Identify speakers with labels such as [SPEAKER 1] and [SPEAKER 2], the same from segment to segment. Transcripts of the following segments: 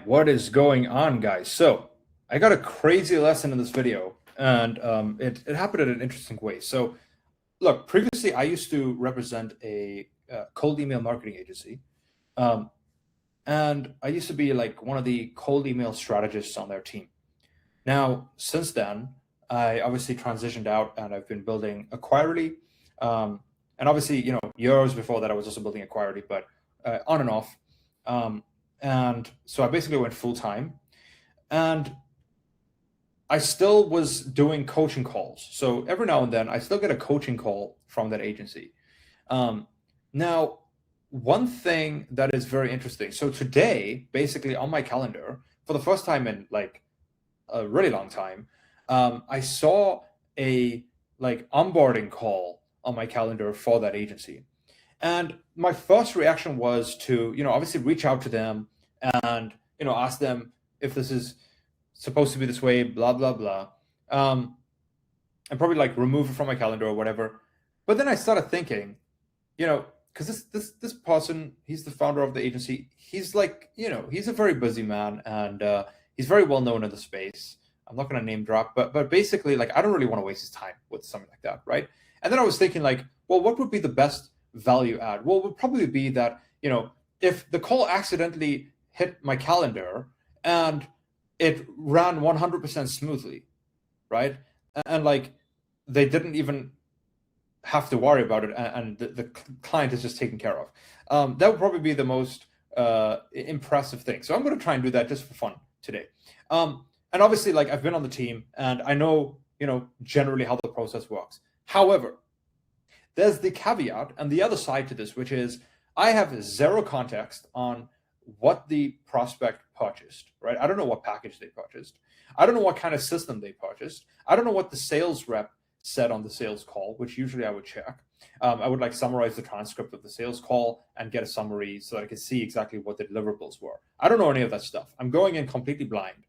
[SPEAKER 1] What is going on, guys? So I got a crazy lesson in this video, and it happened in an interesting way. So look, previously I used to represent a cold email marketing agency, um, and I used to be like one of the cold email strategists on their team. Now, since then, I obviously transitioned out, and I've been building Acquirely, and obviously, years before that, I was also building Acquirely, but on and off. Um, and so I basically went full time, and I still was doing coaching calls. So every now and then, I still get a coaching call from that agency. Um, Now, one thing that is very interesting. So today, basically on my calendar, for the first time in like a really long time, I saw a like onboarding call on my calendar for that agency. And my first reaction was to, obviously reach out to them and, ask them if this is supposed to be this way, blah, blah, blah. Um, and probably like remove it from my calendar or whatever. But then I started thinking, because this person, he's the founder of the agency. He's like, he's a very busy man, and he's very well known in the space. I'm not going to name drop, but basically, like, I don't really want to waste his time with something like that, right? And then I was thinking, like, well, what would be the best value add? Well, it would probably be that, if the call accidentally hit my calendar and it ran 100% smoothly, right? And like they didn't even have to worry about it, and the client is just taken care of. That would probably be the most impressive thing. So I'm going to try and do that just for fun today. And obviously, like, I've been on the team, and I know, generally how the process works. However, there's the caveat and the other side to this, which is I have zero context on what the prospect purchased, right? I don't know what package they purchased. I don't know what kind of system they purchased. I don't know what the sales rep said on the sales call, which usually I would check. I would like summarize the transcript of the sales call and get a summary so that I could see exactly what the deliverables were. I don't know any of that stuff. I'm going in completely blind.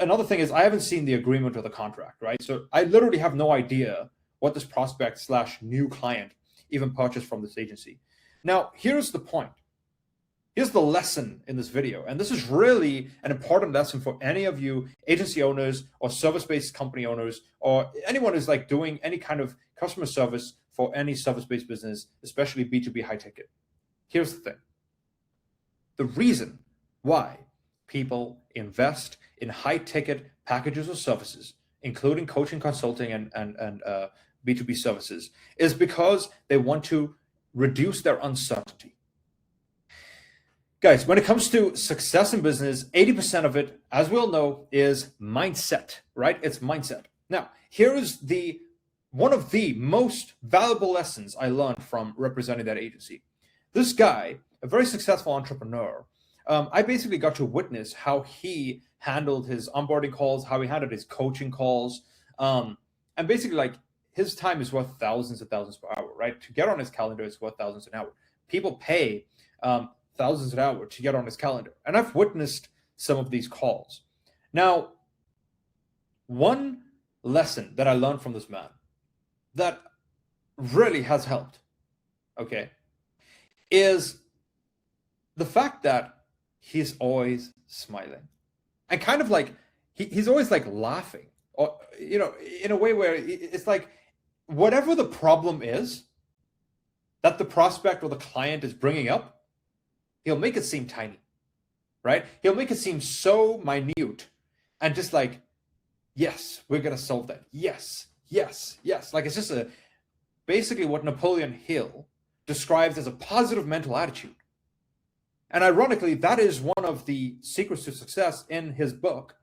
[SPEAKER 1] Another thing is I haven't seen the agreement or the contract, right? So I literally have no idea what this prospect / new client even purchased from this agency. Now, here's the point. Here's the lesson in this video. And this is really an important lesson for any of you agency owners or service-based company owners, or anyone who's like doing any kind of customer service for any service-based business, especially B2B high ticket. Here's the thing. The reason why people invest in high ticket packages or services, including coaching, consulting, and B2B services, is because they want to reduce their uncertainty. Guys, when it comes to success in business, 80% of it, as we all know, is mindset, right? It's mindset. Now, here is one of the most valuable lessons I learned from representing that agency. This guy, a very successful entrepreneur, I basically got to witness how he handled his onboarding calls, how he handled his coaching calls. And basically, like, his time is worth thousands and thousands per hour, right? To get on his calendar is worth thousands an hour. People pay thousands an hour to get on his calendar. And I've witnessed some of these calls. Now, one lesson that I learned from this man that really has helped, okay, is the fact that he's always smiling. And kind of like, he's always like laughing, or, in a way where it's like, whatever the problem is that the prospect or the client is bringing up, he'll make it seem tiny, right? He'll make it seem so minute and just like, yes, we're going to solve that. Yes, yes, yes. Like, it's just basically what Napoleon Hill describes as a positive mental attitude. And ironically, that is one of the secrets to success in his book,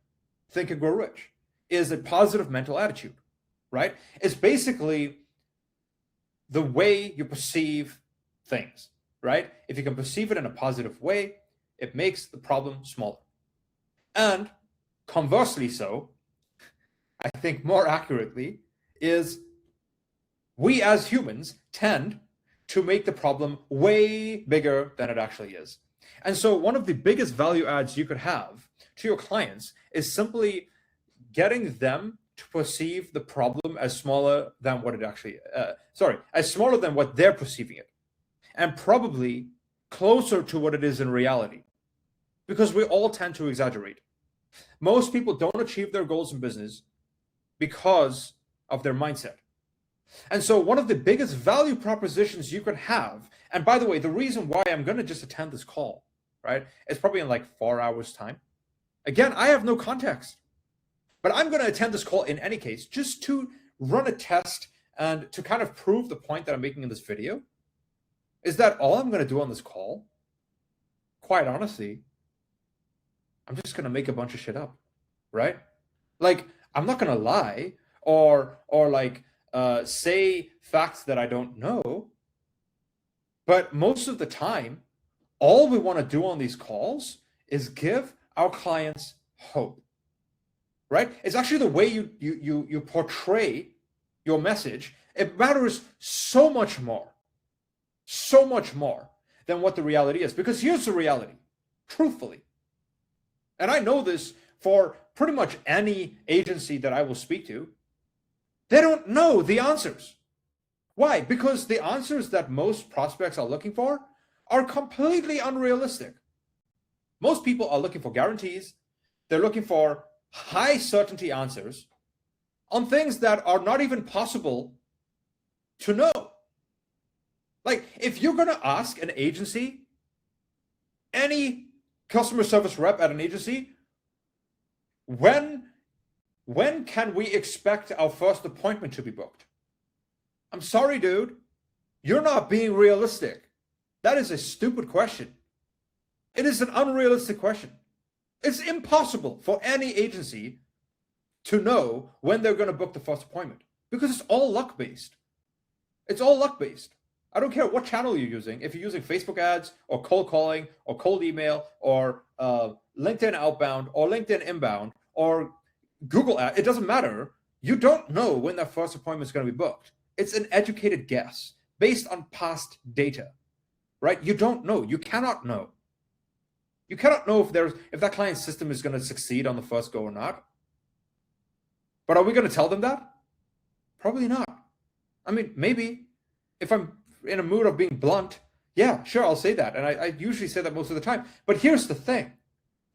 [SPEAKER 1] Think and Grow Rich, is a positive mental attitude, right? It's basically the way you perceive things, right? If you can perceive it in a positive way, it makes the problem smaller. And conversely, so, I think more accurately, is we as humans tend to make the problem way bigger than it actually is. And so one of the biggest value adds you could have to your clients is simply getting them to perceive the problem as smaller than what it actually, as smaller than what they're perceiving it, and probably closer to what it is in reality. because we all tend to exaggerate. Most people don't achieve their goals in business because of their mindset. And so one of the biggest value propositions you can have, and by the way, the reason why I'm going to just attend this call, right, it's probably in like 4 hours time. Again, I have no context, but I'm going to attend this call in any case, just to run a test and to kind of prove the point that I'm making in this video. Is that all I'm going to do on this call? Quite honestly, I'm just going to make a bunch of shit up, right? Like, I'm not going to lie or like say facts that I don't know. But most of the time, all we want to do on these calls is give our clients hope, right? It's actually the way you portray your message. It matters so much more than what the reality is. Because here's the reality, truthfully. And I know this for pretty much any agency that I will speak to. They don't know the answers. Why? Because the answers that most prospects are looking for are completely unrealistic. Most people are looking for guarantees. They're looking for high certainty answers on things that are not even possible to know. Like, if you're going to ask an agency, any customer service rep at an agency, when can we expect our first appointment to be booked? I'm sorry, dude. You're not being realistic. That is a stupid question. It is an unrealistic question. It's impossible for any agency to know when they're going to book the first appointment because it's all luck-based. It's all luck-based. I don't care what channel you're using. If you're using Facebook ads or cold calling or cold email or LinkedIn outbound or LinkedIn inbound or Google ad, it doesn't matter. You don't know when that first appointment is going to be booked. It's an educated guess based on past data, right? You don't know. You cannot know. You cannot know if that client's system is going to succeed on the first go or not. But are we going to tell them that? Probably not. I mean, maybe if I'm in a mood of being blunt, yeah, sure, I'll say that. And I usually say that most of the time. But here's the thing.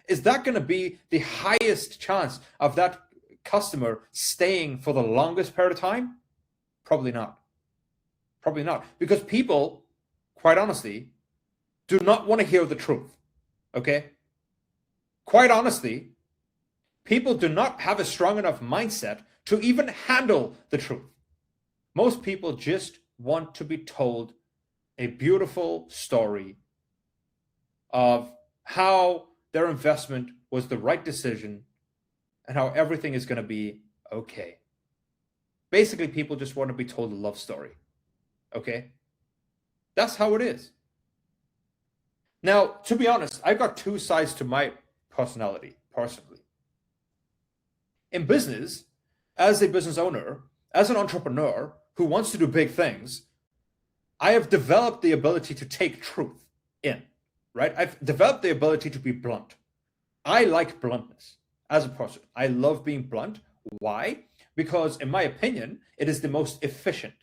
[SPEAKER 1] Is that going to be the highest chance of that customer staying for the longest period of time? Probably not. Probably not. Because people, quite honestly, do not want to hear the truth. Okay? Quite honestly, people do not have a strong enough mindset to even handle the truth. Most people just want to be told a beautiful story of how their investment was the right decision and how everything is going to be okay. Basically, people just want to be told a love story. Okay? That's how it is. Now, to be honest, I've got two sides to my personality, personally. In business, as a business owner, as an entrepreneur who wants to do big things, I have developed the ability to take truth in, right? I've developed the ability to be blunt. I like bluntness as a person. I love being blunt. Why? Because in my opinion, it is the most efficient.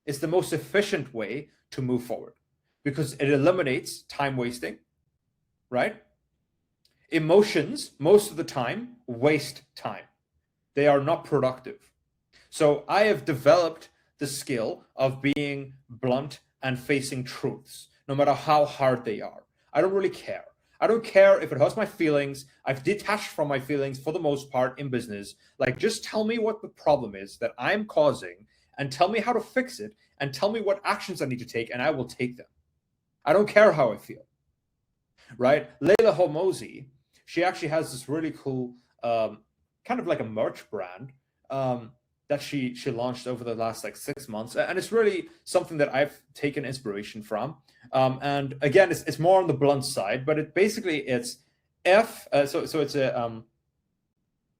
[SPEAKER 1] It's the most efficient way to move forward because it eliminates time wasting, right? Emotions, most of the time, waste time. They are not productive. So I have developed the skill of being blunt and facing truths, no matter how hard they are. I don't really care. I don't care if it hurts my feelings. I've detached from my feelings for the most part in business. Like, just tell me what the problem is that I'm causing and tell me how to fix it and tell me what actions I need to take and I will take them. I don't care how I feel, right? Layla Hormozi, she actually has this really cool, kind of like a merch brand that she launched over the last like 6 months. And it's really something that I've taken inspiration from. And again, it's more on the blunt side, but it's F. So it's an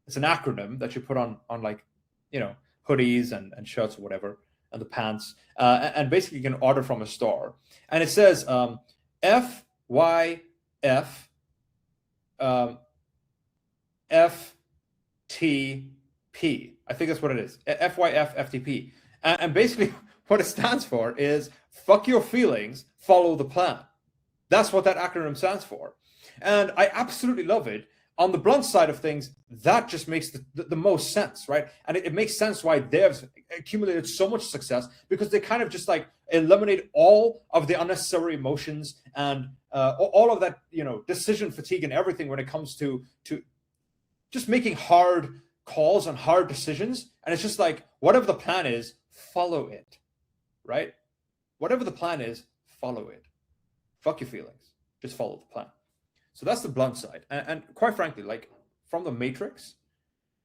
[SPEAKER 1] acronym that you put on like, hoodies and shirts or whatever, and the pants. And basically you can order from a store. And it says FYF FTP. I think that's what it is. FYF FTP. And basically what it stands for is fuck your feelings, follow the plan. That's what that acronym stands for. And I absolutely love it. On the blunt side of things, that just makes the most sense, right? And it makes sense why they've accumulated so much success, because they kind of just like eliminate all of the unnecessary emotions and all of that, decision fatigue and everything when it comes to just making hard calls and hard decisions. And it's just like, whatever the plan is, follow it, right? Whatever the plan is, follow it. Fuck your feelings. Just follow the plan. So that's the blunt side. And quite frankly, like from the Matrix,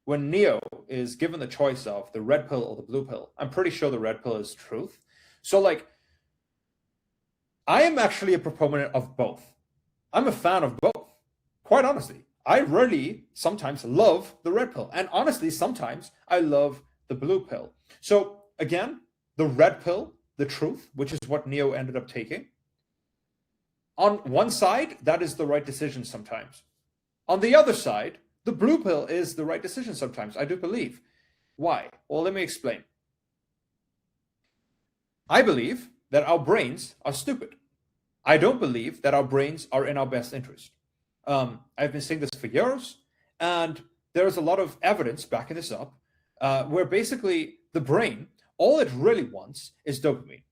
[SPEAKER 1] when Neo is given the choice of the red pill or the blue pill, I'm pretty sure the red pill is truth. So like, I am actually a proponent of both. I'm a fan of both. Quite honestly, I really sometimes love the red pill. And honestly, sometimes I love the blue pill. So again, the red pill, the truth, which is what Neo ended up taking. On one side, that is the right decision sometimes. On the other side, the blue pill is the right decision sometimes, I do believe. Why? Well, let me explain. I believe that our brains are stupid. I don't believe that our brains are in our best interest. I've been saying this for years, and there's a lot of evidence backing this up, where basically the brain, all it really wants is dopamine.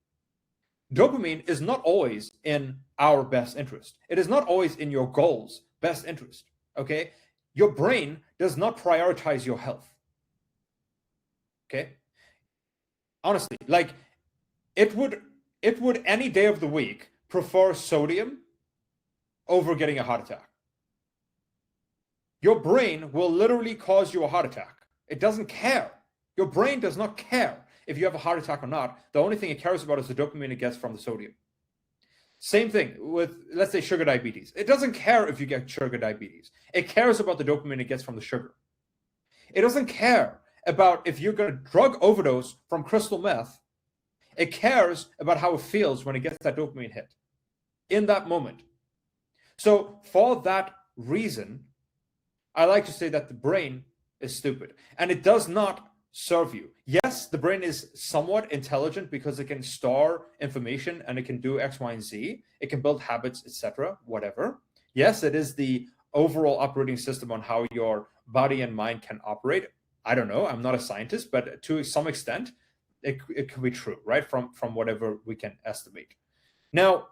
[SPEAKER 1] Dopamine is not always in our best interest. It is not always in your goal's best interest, okay? Your brain does not prioritize your health, okay? Honestly, like it would any day of the week prefer sodium over getting a heart attack. Your brain will literally cause you a heart attack. It doesn't care. Your brain does not care if you have a heart attack or not. The only thing it cares about is the dopamine it gets from the sodium. Same thing with, let's say, sugar diabetes. It doesn't care if you get sugar diabetes. It cares about the dopamine it gets from the sugar. It doesn't care about if you're going to drug overdose from crystal meth. It cares about how it feels when it gets that dopamine hit in that moment. So for that reason, I like to say that the brain is stupid, and it does not serve you. Yes, the brain is somewhat intelligent because it can store information and it can do X, Y, and Z. It can build habits, etc., whatever. Yes, it is the overall operating system on how your body and mind can operate. I don't know. I'm not a scientist, but to some extent, it could be true, right? From whatever we can estimate. Now,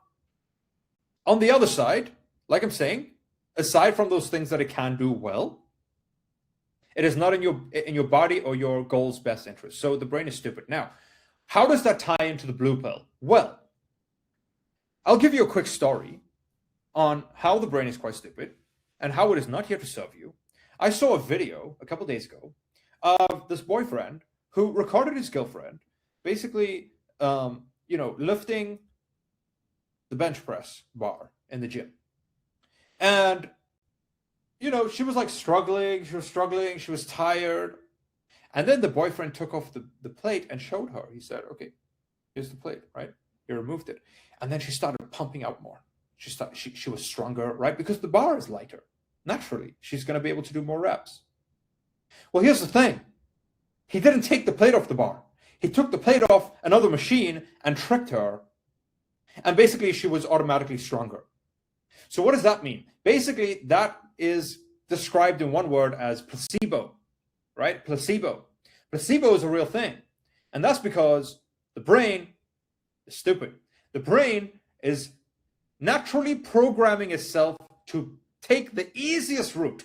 [SPEAKER 1] on the other side, like I'm saying, aside from those things that it can do well, it is not in your body or your goal's best interest. So the brain is stupid. Now, how does that tie into the blue pill? Well, I'll give you a quick story on how the brain is quite stupid and how it is not here to serve you. I saw a video a couple days ago of this boyfriend who recorded his girlfriend basically, lifting the bench press bar in the gym. And she was like struggling, she was tired. And then the boyfriend took off the plate and showed her. He said, okay, here's the plate, right? He removed it. And then she started pumping out more. She was stronger, right? Because the bar is lighter. Naturally, she's going to be able to do more reps. Well, here's the thing. He didn't take the plate off the bar. He took the plate off another machine and tricked her. And basically, she was automatically stronger. So what does that mean? Basically, that is described in one word as placebo, right? Placebo. Placebo is a real thing. And that's because the brain is stupid. The brain is naturally programming itself to take the easiest route,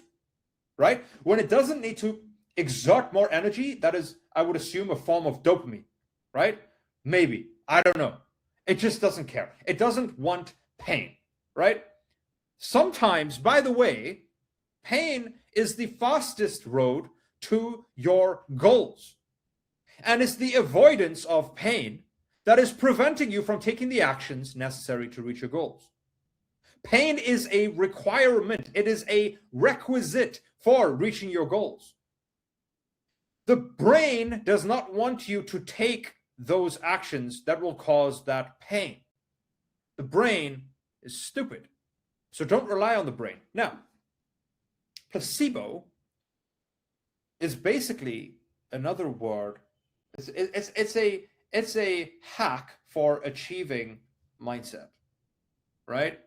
[SPEAKER 1] right? When it doesn't need to exert more energy, that is, I would assume, a form of dopamine, right? Maybe. I don't know. It just doesn't care. It doesn't want pain, right? Sometimes, by the way, pain is the fastest road to your goals. And it's the avoidance of pain that is preventing you from taking the actions necessary to reach your goals. Pain is a requirement. It is a requisite for reaching your goals. The brain does not want you to take those actions that will cause that pain. The brain is stupid. So don't rely on the brain. Now, placebo is basically another word. It's a hack for achieving mindset, right?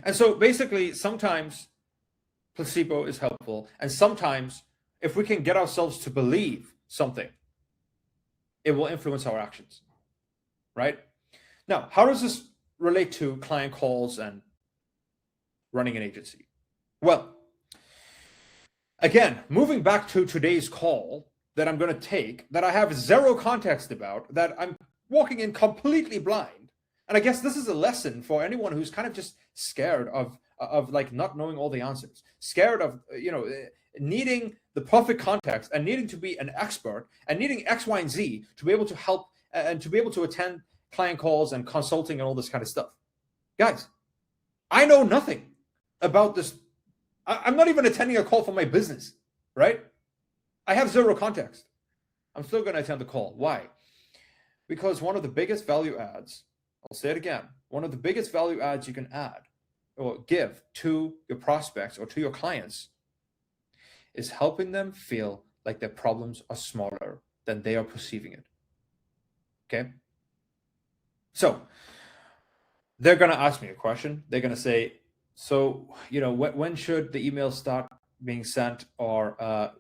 [SPEAKER 1] And so basically, sometimes placebo is helpful. And sometimes if we can get ourselves to believe something, it will influence our actions, right? Now, how does this relate to client calls and running an agency? Well, again, moving back to today's call that I'm going to take, that I have zero context about, that I'm walking in completely blind. And I guess this is a lesson for anyone who's kind of just scared of like not knowing all the answers, scared of, needing the perfect context and needing to be an expert and needing X, Y, and Z to be able to help and to be able to attend client calls and consulting and all this kind of stuff. Guys, I know nothing about this. I'm not even attending a call for my business, right? I have zero context. I'm still going to attend the call. Why? Because one of the biggest value adds, I'll say it again, one of the biggest value adds you can add or give to your prospects or to your clients is helping them feel like their problems are smaller than they are perceiving it. Okay? So they're going to ask me a question. They're going to say, so, when should the email start being sent? Or,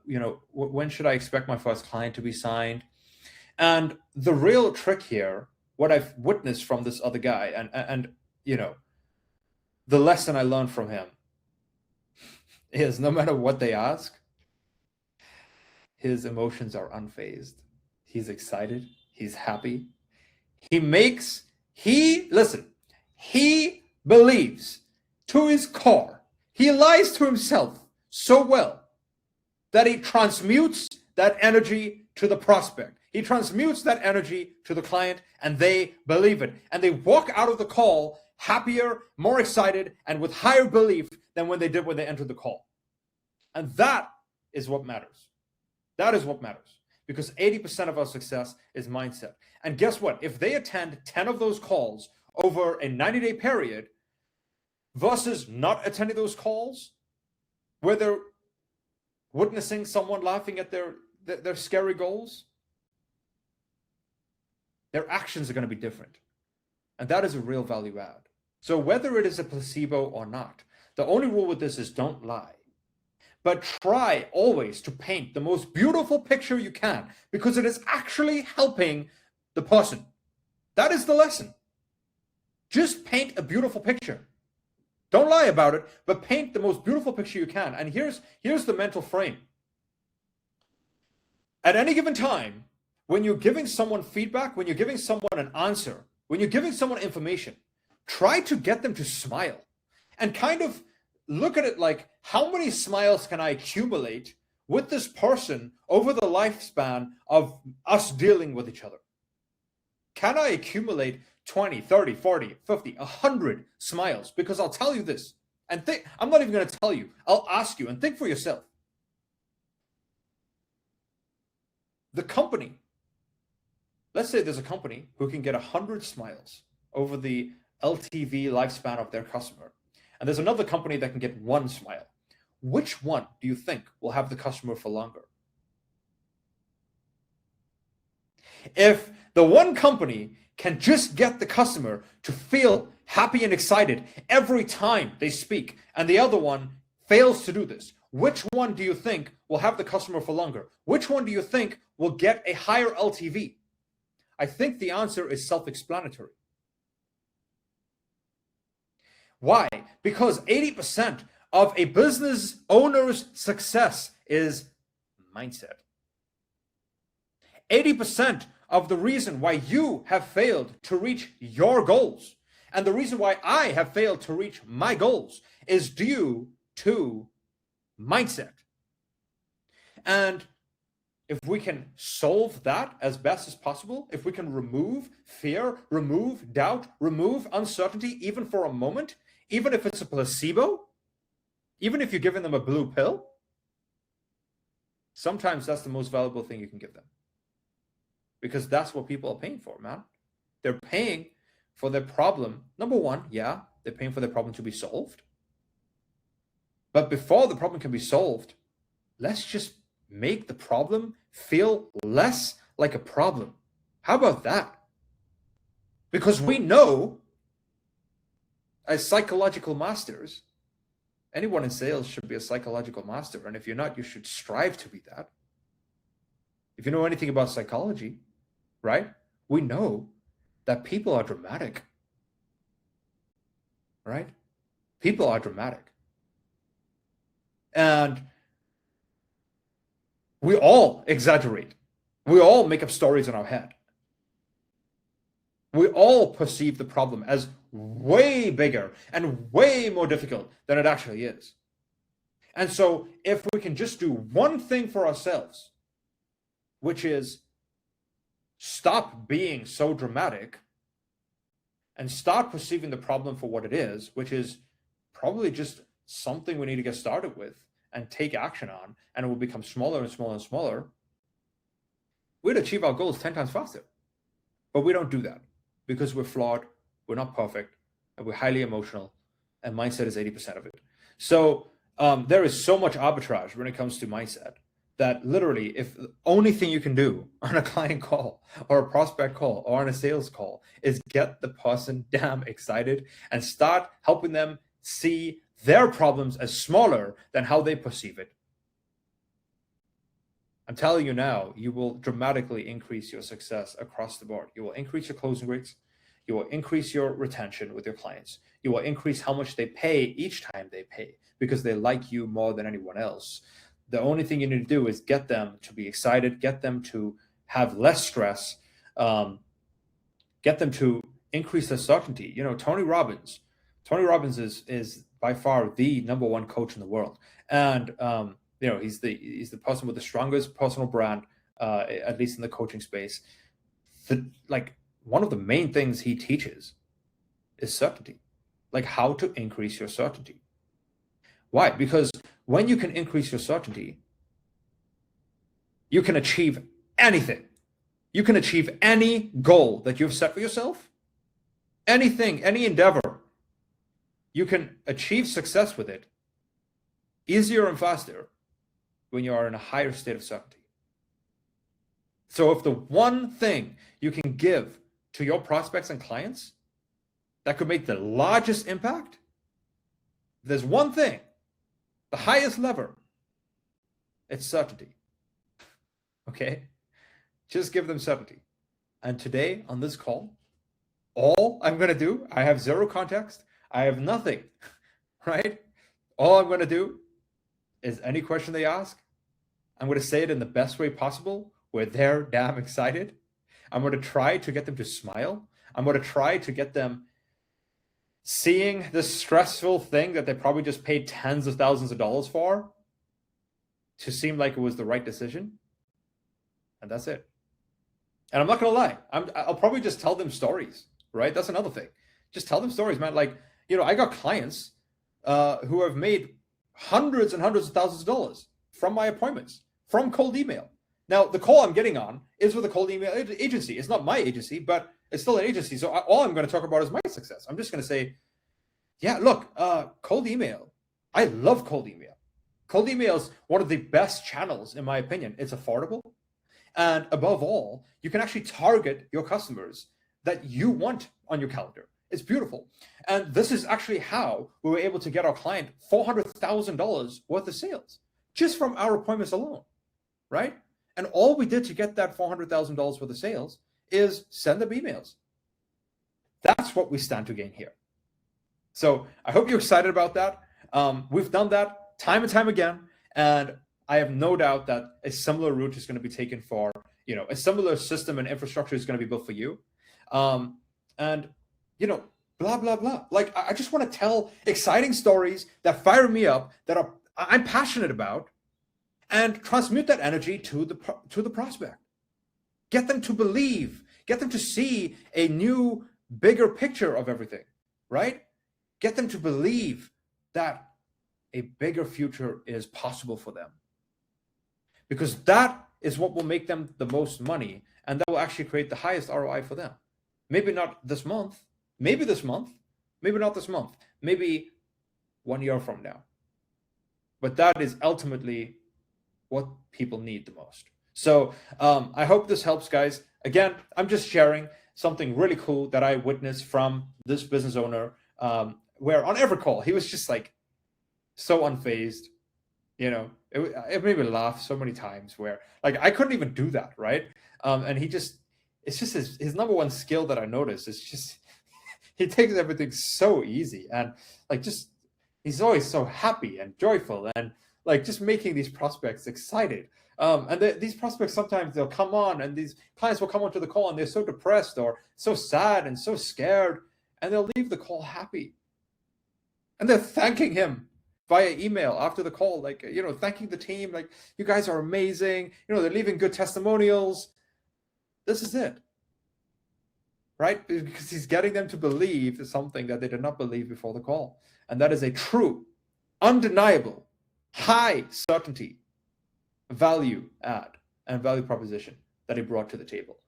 [SPEAKER 1] when should I expect my first client to be signed? And the real trick here, what I've witnessed from this other guy and the lesson I learned from him is no matter what they ask, his emotions are unfazed. He's excited. He's happy. He believes to his core. He lies to himself so well that he transmutes that energy to the prospect. He transmutes that energy to the client, and they believe it. And they walk out of the call happier, more excited, and with higher belief than when they did when they entered the call. And that is what matters. That is what matters. Because 80% of our success is mindset. And guess what? If they attend 10 of those calls over a 90-day period versus not attending those calls, where they're witnessing someone laughing at their scary goals, their actions are going to be different. And that is a real value add. So whether it is a placebo or not, the only rule with this is don't lie. But try always to paint the most beautiful picture you can, because it is actually helping the person. That is the lesson. Just paint a beautiful picture. Don't lie about it, but paint the most beautiful picture you can. And here's the mental frame. At any given time, when you're giving someone feedback, when you're giving someone an answer, when you're giving someone information, try to get them to smile and kind of look at it like, how many smiles can I accumulate with this person over the lifespan of us dealing with each other? Can I accumulate 20, 30, 40, 50, 100 smiles? Because I'll tell you this, and I'm not even going to tell you. I'll ask you, and think for yourself. The company, let's say there's a company who can get 100 smiles over the LTV lifespan of their customer, and there's another company that can get 1 smile. Which one do you think will have the customer for longer? If the one company can just get the customer to feel happy and excited every time they speak, and the other one fails to do this, which one do you think will have the customer for longer? Which one do you think will get a higher LTV? I think the answer is self-explanatory. Why? Because 80% of a business owner's success is mindset. 80% of the reason why you have failed to reach your goals and the reason why I have failed to reach my goals is due to mindset. And if we can solve that as best as possible, if we can remove fear, remove doubt, remove uncertainty, even for a moment, even if it's a placebo, even if you're giving them a blue pill, sometimes that's the most valuable thing you can give them. Because that's what people are paying for, man. They're paying for their problem. Number one, yeah, they're paying for their problem to be solved. But before the problem can be solved, let's just make the problem feel less like a problem. How about that? Because we know, as psychological masters. Anyone in sales should be a psychological master. And if you're not, you should strive to be that. If you know anything about psychology, right? We know that people are dramatic, right? People are dramatic. And we all exaggerate. We all make up stories in our head. We all perceive the problem as way bigger and way more difficult than it actually is. And so if we can just do one thing for ourselves, which is stop being so dramatic and start perceiving the problem for what it is, which is probably just something we need to get started with and take action on, and it will become smaller and smaller and smaller, we'd achieve our goals 10 times faster. But we don't do that because we're flawed, we're not perfect, and we're highly emotional, and mindset is 80% of it. So there is so much arbitrage when it comes to mindset that literally, if the only thing you can do on a client call or a prospect call or on a sales call is get the person damn excited and start helping them see their problems as smaller than how they perceive it, I'm telling you now, you will dramatically increase your success across the board. You will increase your closing rates. You will increase your retention with your clients. You will increase how much they pay each time they pay because they like you more than anyone else. The only thing you need to do is get them to be excited, get them to have less stress, get them to increase their certainty. You know, Tony Robbins is by far the #1 coach in the world. And, you know, he's the person with the strongest personal brand, at least in the coaching space. Like one of the main things he teaches is certainty, like how to increase your certainty. Why? Because when you can increase your certainty, you can achieve anything. You can achieve any goal that you've set for yourself, anything, any endeavor. You can achieve success with it easier and faster when you are in a higher state of certainty. So if the one thing you can give to your prospects and clients that could make the largest impact, there's one thing, the highest lever, it's certainty. Okay? Just give them certainty. And today on this call, all I'm going to do, I have zero context, I have nothing, right? All I'm going to do is any question they ask, I'm going to say it in the best way possible where they're damn excited. I'm going to try to get them to smile. I'm going to try to get them seeing this stressful thing that they probably just paid tens of thousands of dollars for to seem like it was the right decision. And that's it. And I'm not going to lie. I'll probably just tell them stories, right? That's another thing. Just tell them stories, man. Like, you know, I got clients who have made hundreds and hundreds of thousands of dollars from my appointments, from cold email. Now, the call I'm getting on is with a cold email agency. It's not my agency, but it's still an agency. So all I'm going to talk about is my success. I'm just going to say, yeah, look, cold email. I love cold email. Cold email is one of the best channels, in my opinion. It's affordable. And above all, you can actually target your customers that you want on your calendar. It's beautiful. And this is actually how we were able to get our client $400,000 worth of sales just from our appointments alone, right? And all we did to get that $400,000 worth of sales is send them emails. That's what we stand to gain here. So I hope you're excited about that. We've done that time and time again. And I have no doubt that a similar route is going to be taken for, you know, a similar system and infrastructure is going to be built for you. And, you know, blah, blah, blah. Like, I just want to tell exciting stories that fire me up, that I'm passionate about, and transmute that energy to the prospect. Get them to believe, get them to see a new, bigger picture of everything, right? Get them to believe that a bigger future is possible for them. Because that is what will make them the most money, and that will actually create the highest ROI for them. Maybe not this month, maybe this month, maybe not this month, maybe 1 year from now. But that is ultimately what people need the most. So I hope this helps, guys. Again, I'm just sharing something really cool that I witnessed from this business owner where on every call he was just like so unfazed. It made me laugh so many times where like I couldn't even do that, right? And it's just his number one skill that I noticed is just he takes everything so easy, and like just he's always so happy and joyful, and like just making these prospects excited. And these prospects, sometimes they'll come on, and these clients will come onto the call and they're so depressed or so sad and so scared, and they'll leave the call happy, and they're thanking him via email after the call, like, thanking the team, like, you guys are amazing. They're leaving good testimonials. This is it, right? Because he's getting them to believe something that they did not believe before the call. And that is a true, undeniable, high certainty value add and value proposition that he brought to the table.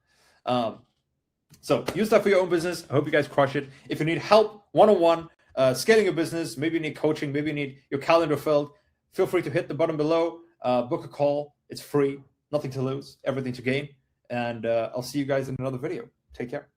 [SPEAKER 1] So use that for your own business. I hope you guys crush it. If you need help one-on-one, scaling your business, maybe you need coaching, maybe you need your calendar filled, feel free to hit the button below, book a call. It's free, nothing to lose, everything to gain. And I'll see you guys in another video. Take care.